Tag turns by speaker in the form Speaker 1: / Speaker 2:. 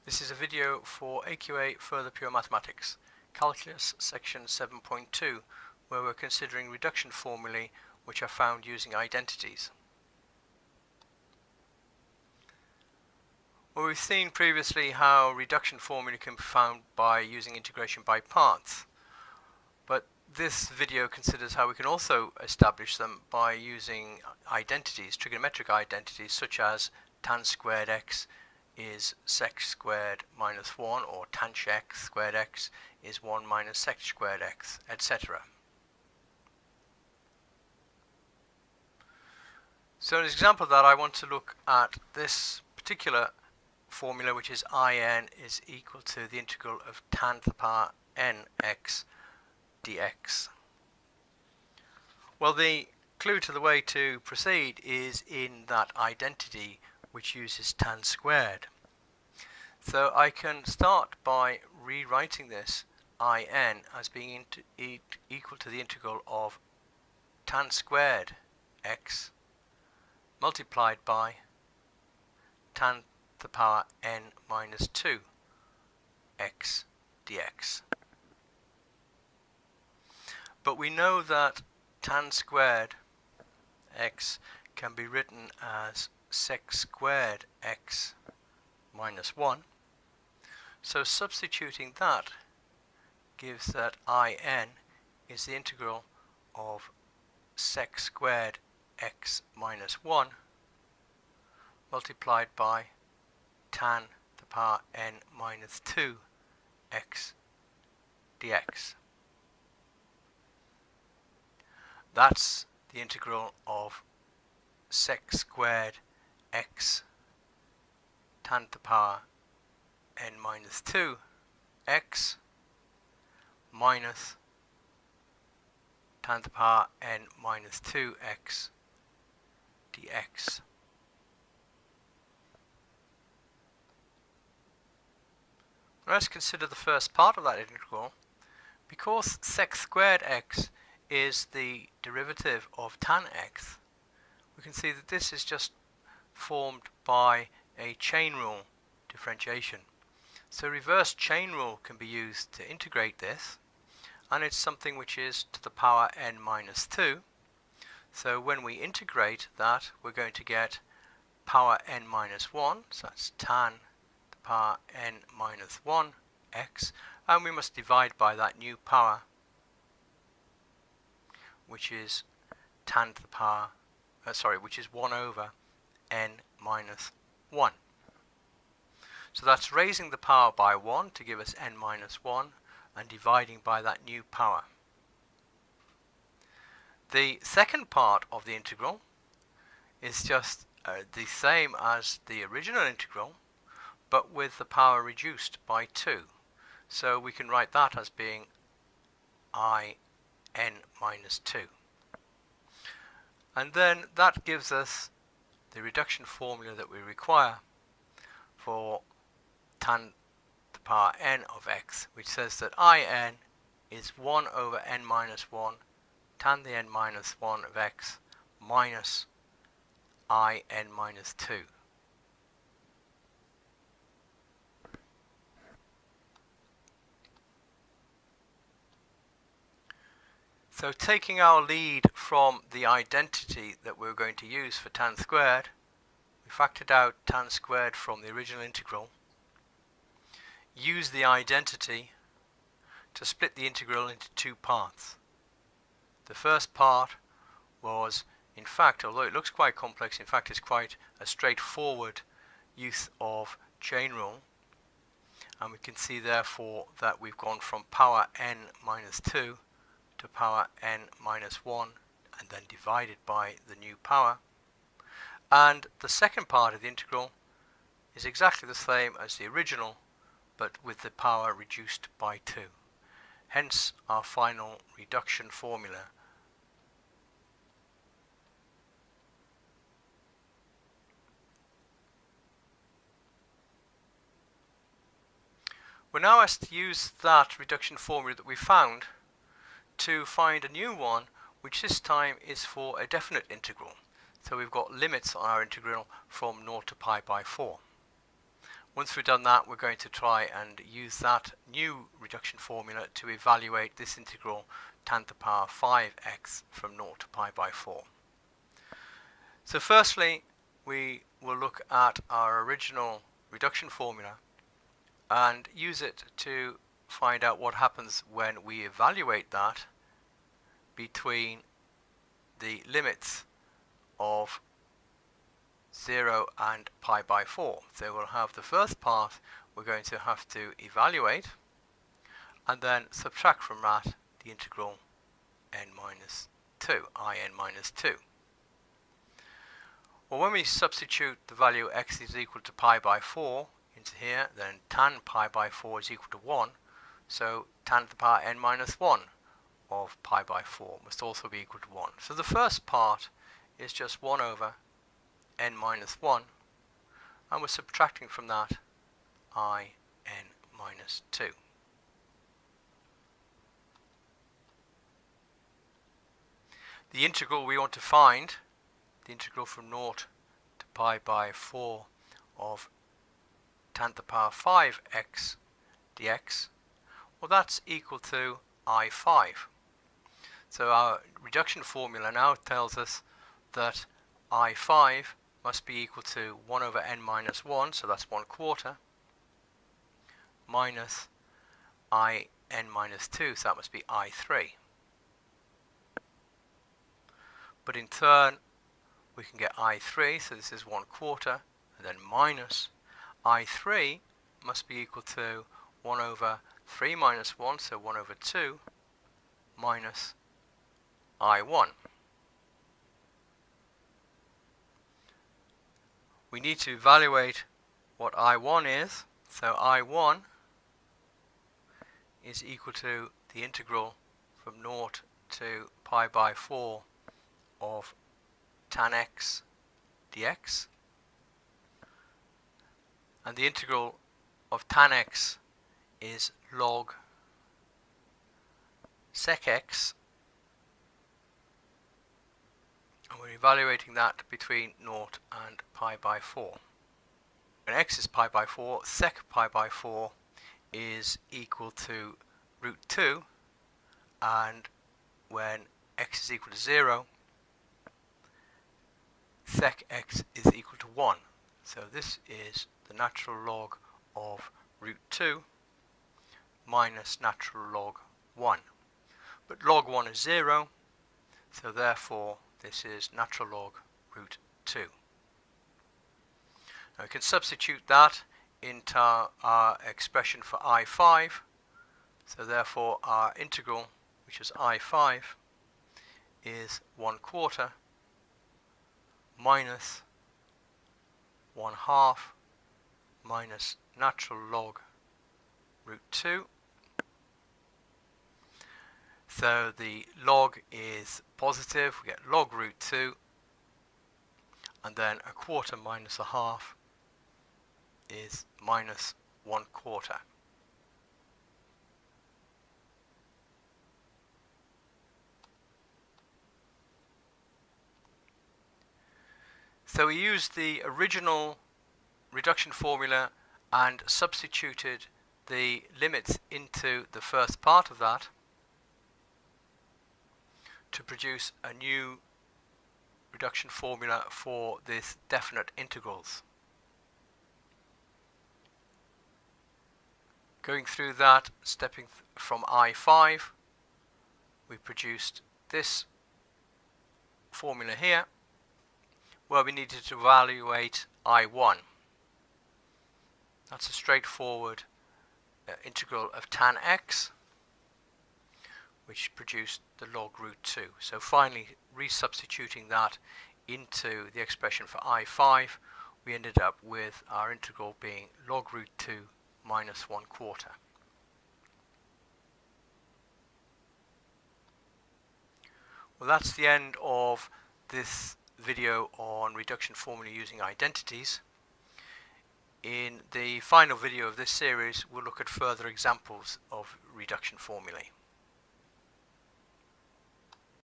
Speaker 1: This is a video for AQA Further Pure Mathematics, Calculus section 7.2, where we're considering reduction formulae which are found using identities. Well, we've seen previously how reduction formulae can be found by using integration by parts, but this video considers how we can also establish them by using identities, trigonometric identities, such as tan squared x is sec squared minus 1, or tan x squared x is 1 minus sec squared x, etc. So in an example of that, I want to look at this particular formula, which is in is equal to the integral of tan to the power n x dx. Well, the clue to the way to proceed is in that identity which uses tan squared. So I can start by rewriting this in as being equal to the integral of tan squared x multiplied by tan to the power n minus 2 x dx. But we know that tan squared x can be written as sec squared x minus 1. So substituting that gives that in is the integral of sec squared x minus 1 multiplied by tan to the power n minus 2 x dx. That's the integral of sec squared x tan to the power n minus 2 x minus tan to the power n minus 2 x dx. Let's consider the first part of that integral. Because sec squared x is the derivative of tan x, we can see that this is just formed by a chain rule differentiation. So reverse chain rule can be used to integrate this, and it's something which is to the power n minus 2. So when we integrate that, we're going to get power n minus 1, so that's tan to the power n minus 1 x, and we must divide by that new power, which is tan to the power, which is 1 over n minus 1. So that's raising the power by 1 to give us n minus 1 and dividing by that new power. The second part of the integral is just the same as the original integral, but with the power reduced by 2. So we can write that as being in minus 2. And then that gives us the reduction formula that we require for tan to the power n of x, which says that in is 1 over n minus 1 tan the n minus 1 of x minus in minus 2. So taking our lead from the identity that we're going to use for tan squared, we factored out tan squared from the original integral, use the identity to split the integral into two parts. The first part was, in fact, although it looks quite complex, in fact it's quite a straightforward use of chain rule, and we can see therefore that we've gone from power n minus 2 to power n minus 1 and then divided by the new power. And the second part of the integral is exactly the same as the original, but with the power reduced by 2. Hence our final reduction formula. We're now asked to use that reduction formula that we found to find a new one, which this time is for a definite integral. So we've got limits on our integral from 0 to pi by 4. Once we've done that, we're going to try and use that new reduction formula to evaluate this integral tan to the power 5x from 0 to pi by 4. So firstly, we will look at our original reduction formula and use it to find out what happens when we evaluate that between the limits of 0 and pi by 4. So we'll have the first part we're going to have to evaluate and then subtract from that the integral n minus 2, I n minus 2. Well, when we substitute the value x is equal to pi by 4 into here, then tan pi by 4 is equal to 1. So tan to the power n minus 1 of pi by 4 must also be equal to 1. So the first part is just 1 over n minus 1, and we're subtracting from that I n minus 2. The integral we want to find, the integral from 0 to pi by 4 of tan to the power 5x dx, well, that's equal to I5. So our reduction formula now tells us that I5 must be equal to 1 over n minus 1, so that's 1/4, minus I n minus 2, so that must be I3. But in turn, we can get I3, so this is 1/4, and then minus I3 must be equal to 1 over 3 minus 1, so 1 over 2, minus I1. We need to evaluate what I1 is, so I1 is equal to the integral from 0 to pi by 4 of tan x dx, and the integral of tan x is log sec x, and we're evaluating that between 0 and pi by 4. When x is pi by 4, sec pi by 4 is equal to root 2, and when x is equal to 0, sec x is equal to 1. So this is the natural log of root 2 minus natural log 1. But log 1 is 0, so therefore this is natural log root 2. Now we can substitute that into our expression for I5, so therefore our integral, which is I5, is 1/4 minus 1/2 minus natural log root 2. So the log is positive, we get log root 2, and then 1/4 minus 1/2 is minus 1/4. So we used the original reduction formula and substituted the limits into the first part of that to produce a new reduction formula for this definite integrals. Going through that, stepping from I5, we produced this formula here, where we needed to evaluate I1. That's a straightforward integral of tan x, which produced the log root 2. So finally, resubstituting that into the expression for I5, we ended up with our integral being log root 2 minus 1/4. Well, that's the end of this video on reduction formula using identities. In the final video of this series, we'll look at further examples of reduction formulae.